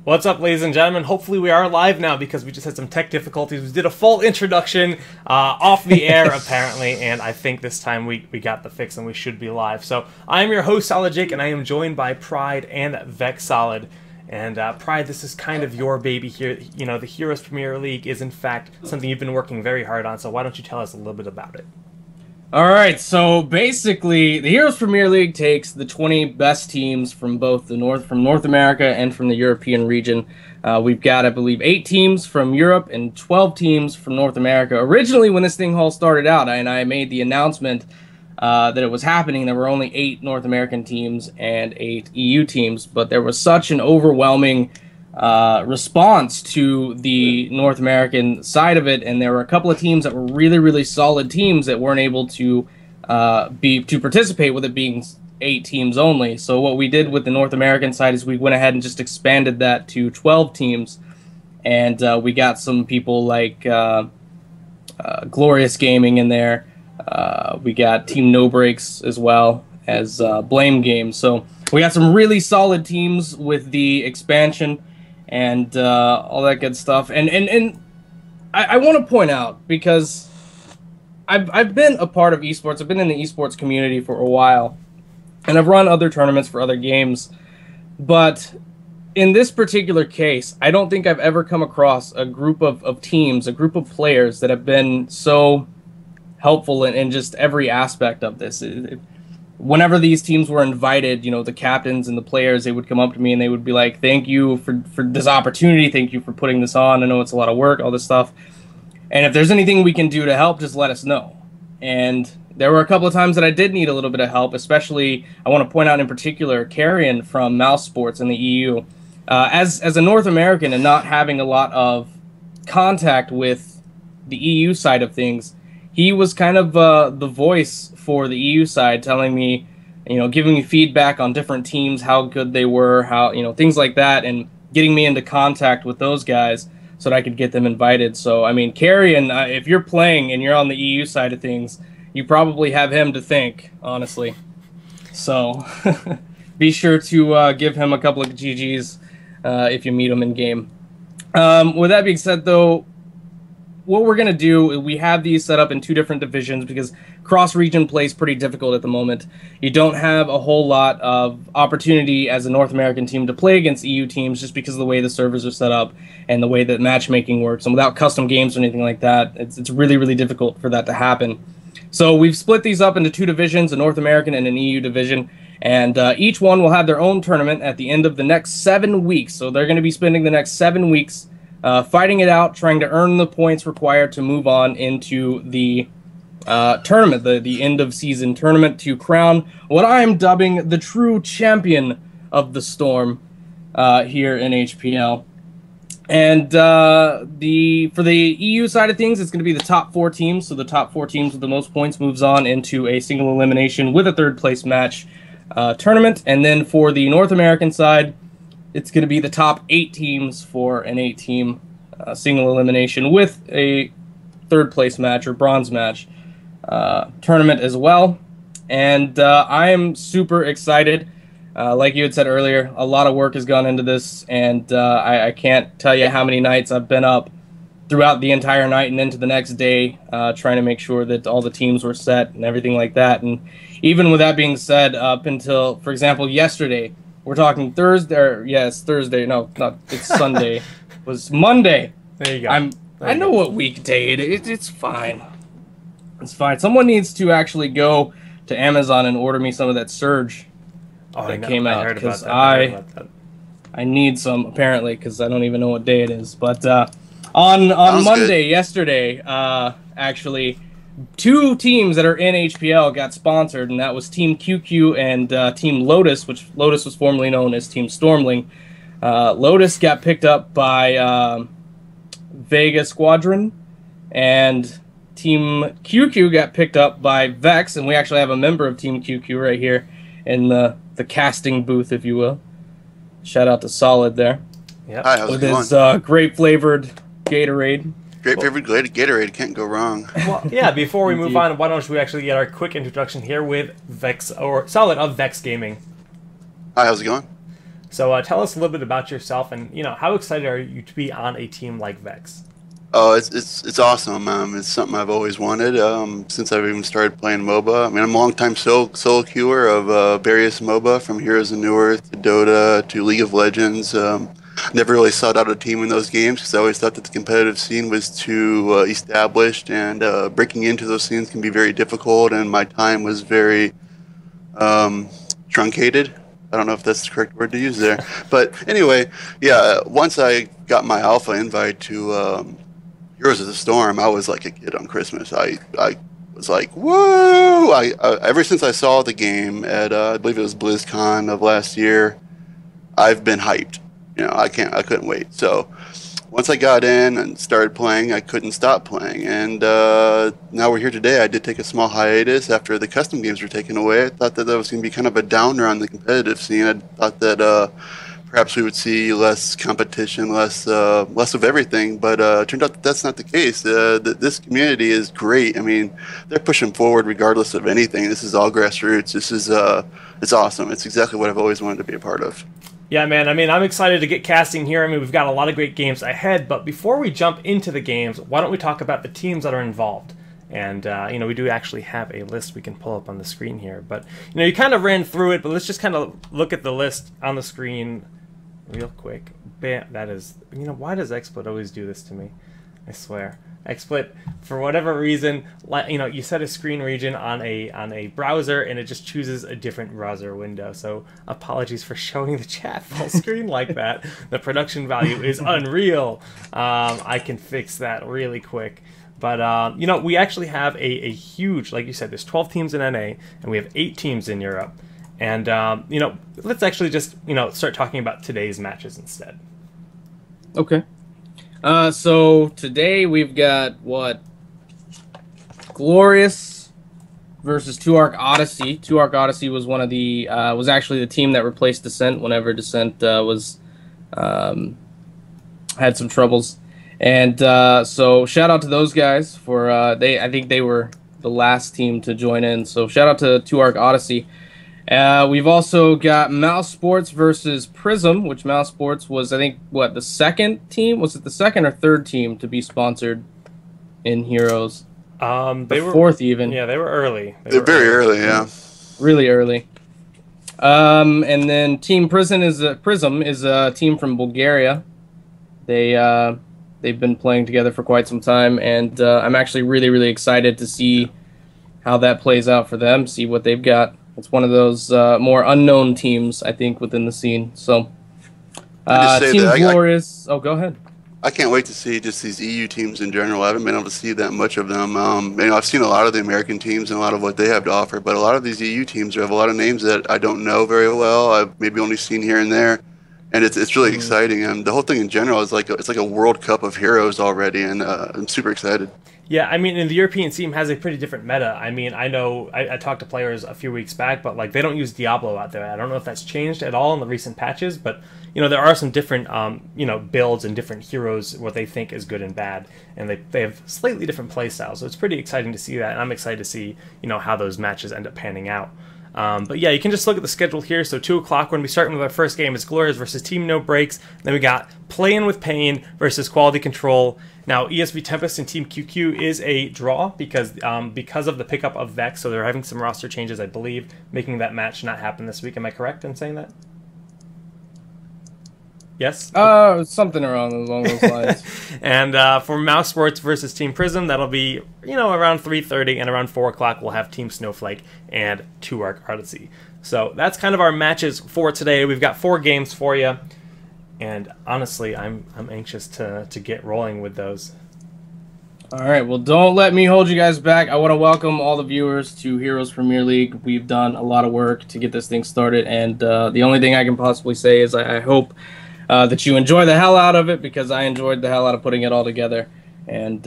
What's up, ladies and gentlemen? Hopefully we are live now because we just had some tech difficulties. We did a full introduction off the air, apparently, and I think this time we got the fix and we should be live. So I am your host, Solid Jake, and I am joined by Pride and Vex Solid. And Pride, this is kind of your baby here. You know, the Heroes Premier League is, in fact, something you've been working very hard on, so why don't you tell us a little bit about it? All right, so basically, the Heroes Premier League takes the 20 best teams from both North America and from the European region. We've got, I believe, 8 teams from Europe and 12 teams from North America. Originally, when this thing all started out, and I made the announcement that it was happening, there were only 8 North American teams and 8 EU teams, but there was such an overwhelming response to the North American side of it, and there were a couple of teams that were really, really solid teams that weren't able to participate with it being 8 teams only. So what we did with the North American side is we went ahead and just expanded that to 12 teams, and we got some people like Glorious Gaming in there. We got Team No Breaks as well as Blame Games. So we got some really solid teams with the expansion and all that good stuff. And I want to point out, because I've been a part of esports. I've been in the esports community for a while, and I've run other tournaments for other games. But in this particular case, I don't think I've ever come across a group of teams, a group of players that have been so helpful in just every aspect of this. Whenever these teams were invited, you know, the captains and the players, they would come up to me and they would be like, thank you for this opportunity. Thank you for putting this on. I know it's a lot of work, all this stuff. And if there's anything we can do to help, just let us know. And there were a couple of times that I did need a little bit of help, especially I want to point out in particular, Carrion from Mouse Sports in the EU. As a North American and not having a lot of contact with the EU side of things, he was kind of the voice for the EU side, telling me, you know, giving me feedback on different teams, how good they were, how, you know, things like that, and getting me into contact with those guys so that I could get them invited. So, I mean, Carrion, if you're playing and you're on the EU side of things, you probably have him to thank, honestly. So, be sure to give him a couple of GGs if you meet him in game. With that being said, though, what we're going to do, we have these set up in 2 different divisions because cross-region play is pretty difficult at the moment. You don't have a whole lot of opportunity as a North American team to play against EU teams just because of the way the servers are set up and the way that matchmaking works. And without custom games or anything like that, it's really, really difficult for that to happen. So we've split these up into 2 divisions, a North American and an EU division. And each one will have their own tournament at the end of the next 7 weeks. So they're going to be spending the next 7 weeks fighting it out, trying to earn the points required to move on into the tournament, the end-of-season tournament, to crown what I'm dubbing the true champion of the Storm here in HPL. And for the EU side of things, it's going to be the top 4 teams. So the top 4 teams with the most points moves on into a single elimination with a third-place match tournament. And then for the North American side, it's going to be the top 8 teams for an 8-team single elimination with a third-place match or bronze match tournament as well. And I am super excited. Like you had said earlier, a lot of work has gone into this, and I can't tell you how many nights I've been up throughout the entire night and into the next day trying to make sure that all the teams were set and everything like that. And even with that being said, up until, for example, yesterday, we're talking Thursday, or yes, Thursday. No, not it's Sunday. It was Monday. There you go. I know what weekday it is. It's fine. It's fine. Someone needs to actually go to Amazon and order me some of that Surge that came out, because I need some apparently, because I don't even know what day it is. But on Monday, yesterday, actually, 2 teams that are in HPL got sponsored, and that was Team QQ and Team Lotus, which Lotus was formerly known as Team Stormling. Lotus got picked up by Vega Squadron, and Team QQ got picked up by Vex, and we actually have a member of Team QQ right here in the casting booth, if you will. Shout out to Solid there. Yeah. Hi, how's with it going? his grape-flavored Gatorade. Grape-flavored Gatorade, can't go wrong. Well, yeah, before we move on, why don't we actually get our quick introduction here with Vex, or Solid of Vex Gaming. Hi, how's it going? So tell us a little bit about yourself, and how excited are you to be on a team like Vex? Oh, it's awesome. It's something I've always wanted since I've even started playing MOBA. I mean, I'm a longtime solo queuer of various MOBA, from Heroes of Newerth to Dota to League of Legends. Never really sought out a team in those games because I always thought that the competitive scene was too established, and breaking into those scenes can be very difficult, and my time was very truncated. I don't know if that's the correct word to use there. But anyway, yeah, once I got my alpha invite to Heroes of the Storm, I was like a kid on Christmas. I was like, whoa! Ever since I saw the game at, I believe it was BlizzCon of last year, I've been hyped. I couldn't wait. So once I got in and started playing, I couldn't stop playing. And now we're here today. I did take a small hiatus after the custom games were taken away. I thought that was going to be kind of a downer on the competitive scene. I thought that perhaps we would see less competition, less of everything. But it turned out that that's not the case. This community is great. I mean, they're pushing forward regardless of anything. This is all grassroots. This is it's awesome. It's exactly what I've always wanted to be a part of. Yeah, man. I mean, I'm excited to get casting here. I mean, we've got a lot of great games ahead. But before we jump into the games, why don't we talk about the teams that are involved? And, we do actually have a list we can pull up on the screen here. But, you kind of ran through it, but let's just kind of look at the list on the screen real quick. Bam, that is, why does XSplit always do this to me? I swear. XSplit, for whatever reason, you set a screen region on a browser and it just chooses a different browser window. So apologies for showing the chat full screen like that. The production value is unreal. I can fix that really quick. But, we actually have a huge, like you said, there's 12 teams in NA and we have 8 teams in Europe. And, let's actually just, start talking about today's matches instead. Okay. So today we've got Glorious versus 2Arc Odyssey. 2Arc Odyssey was one of the was actually the team that replaced Descent whenever Descent was had some troubles. And so shout out to those guys for I think they were the last team to join in. So shout out to 2Arc Odyssey. We've also got mousesports versus Prism, which mousesports was, I think, the second team? Was it the second or third team to be sponsored in Heroes? They were fourth even. Yeah, they were early. They're very early, yeah. Really early. And then Team Prism is a team from Bulgaria. They've been playing together for quite some time, and I'm actually really, really excited to see how that plays out for them, see what they've got. It's one of those more unknown teams, I think, within the scene. So, Team Glorious. Oh, go ahead. I can't wait to see just these EU teams in general. I haven't been able to see that much of them. I've seen a lot of the American teams and a lot of what they have to offer, but a lot of these EU teams have a lot of names that I don't know very well. I've maybe only seen here and there, and it's really exciting. And the whole thing in general is it's like a World Cup of Heroes already, and I'm super excited. Yeah, I mean, and the European scene has a pretty different meta. I mean, I know I talked to players a few weeks back, but they don't use Diablo out there. I don't know if that's changed at all in the recent patches, but there are some different builds and different heroes, what they think is good and bad, and they have slightly different play styles. So it's pretty exciting to see that, and I'm excited to see how those matches end up panning out. But yeah, you can just look at the schedule here. So 2 o'clock when we start with our first game is Glorious versus Team No Breaks. Then we got Playing with Pain versus Quality Control. Now ESV Tempest and Team QQ is a draw because of the pickup of Vex. So they're having some roster changes, I believe, making that match not happen this week. Am I correct in saying that? Yes? Something along those lines. And for mousesports versus Team Prism, that'll be, around 3:30, and around 4 o'clock we'll have Team Snowflake and 2Arc Odyssey. So that's kind of our matches for today. We've got 4 games for you, and honestly, I'm anxious to get rolling with those. All right, well, don't let me hold you guys back. I want to welcome all the viewers to Heroes Premier League. We've done a lot of work to get this thing started, and the only thing I can possibly say is I hope that you enjoy the hell out of it, because I enjoyed the hell out of putting it all together, and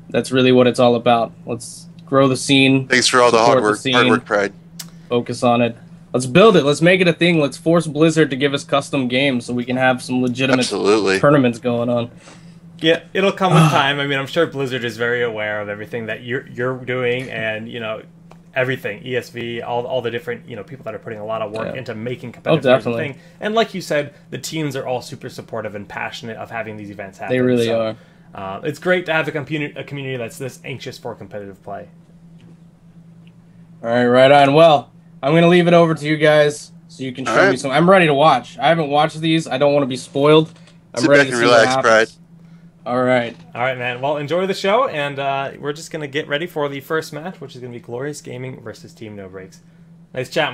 that's really what it's all about. Let's grow the scene. Thanks for all the hard work, Pride. Focus on it. Let's build it. Let's make it a thing. Let's force Blizzard to give us custom games so we can have some legitimate tournaments going on. Yeah, it'll come with time. I mean, I'm sure Blizzard is very aware of everything that you're doing, and everything, ESV, all the different people that are putting a lot of work into making Oh, competitive games a definitely. thing. And like you said, the teams are all super supportive and passionate of having these events happen. They really So, are. it's great to have a community that's this anxious for competitive play. All right, right on. Well, I'm going to leave it over to you guys so you can show All me right. some. I'm ready to watch. I haven't watched these. I don't want to be spoiled. I'm Sit ready back to and see what relax, happens. Pride. All right. All right, man. Well, enjoy the show, and we're just going to get ready for the first match, which is going to be Glorious Gaming versus Team No Breaks. Nice chatting with you.